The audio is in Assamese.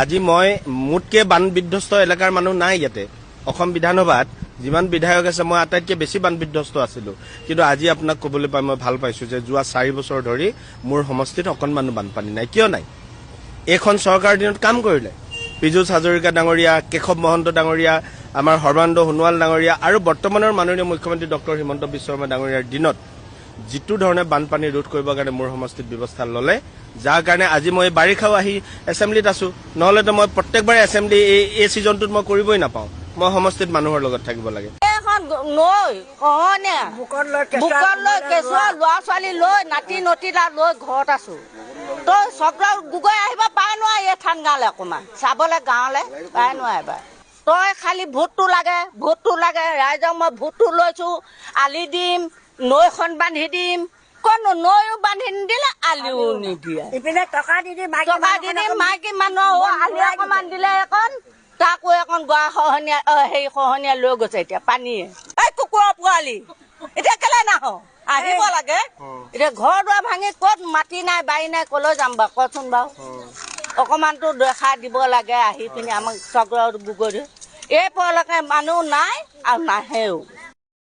আজি মই মোতকে বান বিধ্বস্ত এলেকাৰ মানুহ নাই ইয়াতে অসম বিধানসভাত যিমান বিধায়ক আছে মই আটাইতকৈ বেছি বান বিধ্বস্ত আছিলো কিন্তু আজি আপোনাক ক'বলৈ পাই মই ভাল পাইছো যে যোৱা 4 বছৰ ধৰি মোৰ সমষ্টিত অকণমানো বানপানী নাই কিয় নাই এখন চৰকাৰ দিনত কাম কৰিলে পীযুষ হাজৰিকা ডাঙৰীয়া কেশৱ মহন্ত ডাঙৰীয়া আমাৰ সৰ্বানন্দ সোণোৱাল ডাঙৰীয়া আৰু বৰ্তমানৰ মাননীয় মুখ্যমন্ত্ৰী ডক্টৰ হিমন্ত বিশ্ব শৰ্মা ডাঙৰীয়াৰ দিনত যিটো ধৰণে বানপানী ৰোধ কৰিবৰ কাৰণে মোৰ সমষ্টিত ব্যৱস্থা ল'লে যাৰ কাৰণে আজি মই বাৰিষাও আহি এছেম্বলিত আছো নহলেতো মই প্ৰত্যেকবাৰে এছেম্বলি এই ছিজনটোত মই কৰিবই নাপাওঁ মই সমষ্টিত মানুহৰ লগত থাকিব লাগে এখন নৈ কহনে বুকত লৈ কেঁচুৱা ল'ৰা ছোৱালী লৈ নাতি নতিলা লৈ ঘৰত আছো তই চক্ৰ গুগৈ আহিব পাৰে নোৱাৰে এই ঠাণ্ডালে অকণমান চাবলৈ গাঁৱলৈ পাৰে নোৱাৰে তই খালি ভোটটো লাগে ৰাইজক মই ভোটটো লৈছো আলি দিম নৈখন বান্ধি দিম কোনো নৈও বান্ধি নিদিলে আলিও নিদিয়ে ইপিনে টকা দি মাইকী মানুহ আলি অকণমান দিলে এখন তাকো এখন গোৱা খহনীয়া লৈ গৈছে এতিয়া পানীয়ে এই কুকুৰৰ পোৱালি এতিয়া কেলে নাহ আহিব লাগে এতিয়া ঘৰ দুৱাৰ ভাঙি ক'ত মাটি নাই বাৰী নাই কলৈ যাম বাৰু কচোন বাৰু অকণমানতো দেখা দিব লাগে আহি পিনি আমাক চক্ৰ গুগৰি এই পৰলৈকে মানুহ নাই আৰু নাহেও